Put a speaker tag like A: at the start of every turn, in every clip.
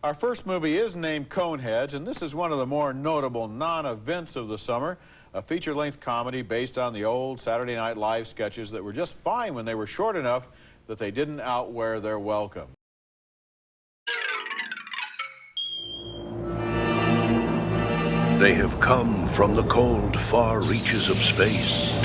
A: Our first movie is named Coneheads, and this is one of the more notable non-events of the summer, a feature-length comedy based on the old Saturday Night Live sketches that were just fine when they were short enough that they didn't outwear their welcome.
B: They have come from the cold, far reaches of space.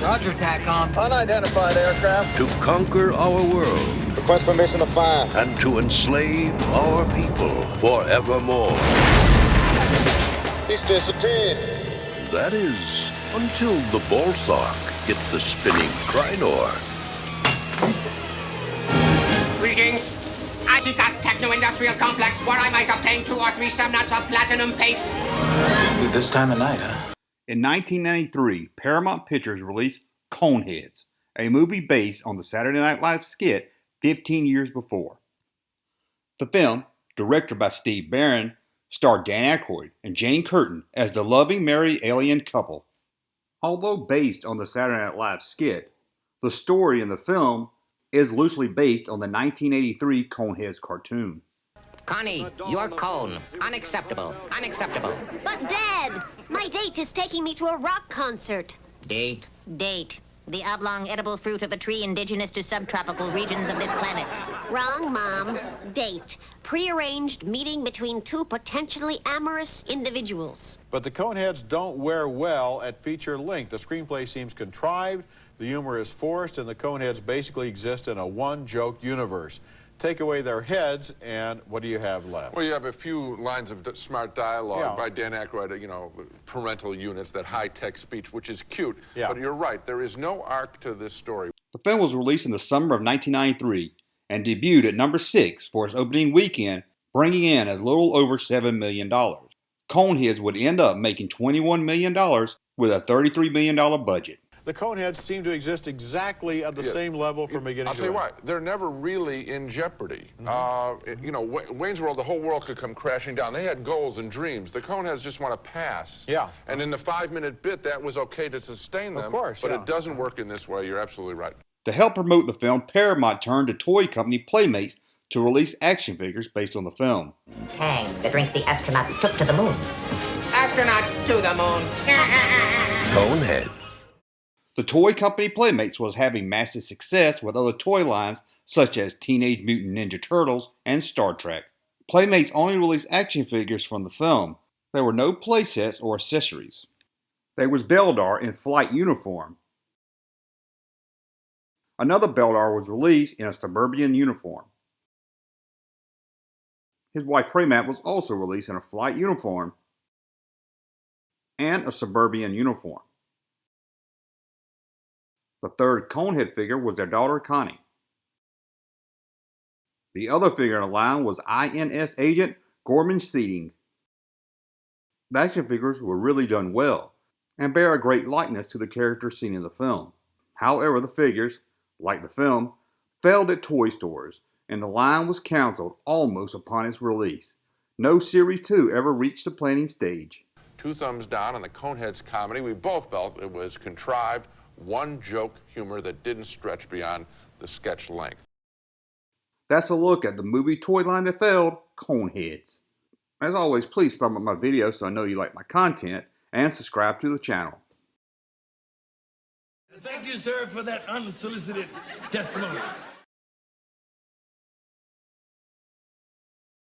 C: Roger, TACOM.
D: Unidentified aircraft.
B: To conquer our world.
D: Request permission to fire.
B: And to enslave our people forevermore.
D: He's disappeared.
B: That is, until the Balthark hit the spinning Crinor.
E: Greetings. I seek a techno-industrial complex where I might obtain 2 or 3 semnuts of platinum paste.
C: This time of night, huh?
F: In 1993, Paramount Pictures released Coneheads, a movie based on the Saturday Night Live skit 15 years before. The film, directed by Steve Barron, starred Dan Aykroyd and Jane Curtin as the loving merry alien couple. Although based on the Saturday Night Live skit, the story in the film is loosely based on the 1983 Coneheads cartoon.
E: Connie, your cone. Unacceptable. Unacceptable.
G: But Dad, my date is taking me to a rock concert.
E: Date.
G: Date. The oblong edible fruit of a tree indigenous to subtropical regions of this planet. Wrong, Mom. Date. Prearranged meeting between 2 potentially amorous individuals.
A: But the Coneheads don't wear well at feature length. The screenplay seems contrived, the humor is forced, and the Coneheads basically exist in a one-joke universe. Take away their heads, and what do you have left?
H: Well, you have a few lines of smart dialogue by Dan Aykroyd, you know, parental units, that high-tech speech, which is cute.
A: Yeah.
H: But you're right, there is no arc to this story.
F: The film was released in the summer of 1993 and debuted at number 6 for its opening weekend, bringing in as little over $7 million. Coneheads would end up making $21 million with a $33 million budget.
A: The Coneheads seem to exist exactly at the same level from beginning to end.
H: I'll tell you what, they're never really in jeopardy. You know, Wayne's World, the whole world could come crashing down. They had goals and dreams. The Coneheads just want to pass.
A: Yeah.
H: And in the 5-minute bit, that was okay to sustain them.
A: Of course,
H: but it doesn't work in this way. You're absolutely right.
F: To help promote the film, Paramount turned to toy company Playmates to release action figures based on the film.
I: Tang, the drink the astronauts took to the moon.
E: Astronauts to the moon.
B: Coneheads.
F: The toy company Playmates was having massive success with other toy lines such as Teenage Mutant Ninja Turtles and Star Trek. Playmates only released action figures from the film. There were no playsets or accessories. There was Beldar in flight uniform. Another Beldar was released in a suburban uniform. His wife Playmat was also released in a flight uniform and a suburban uniform. The third Conehead figure was their daughter Connie. The other figure in the line was INS agent Gorman Seating. The action figures were really done well and bear a great likeness to the characters seen in the film. However, the figures, like the film, failed at toy stores, and the line was canceled almost upon its release. No Series 2 ever reached the planning stage.
H: 2 thumbs down on the Coneheads comedy. We both felt it was contrived, one-joke humor that didn't stretch beyond the sketch length.
F: That's a look at the movie toy line that failed, Coneheads. As always, please thumb up my video so I know you like my content, and subscribe to the channel.
J: Thank you, sir, for that unsolicited testimony.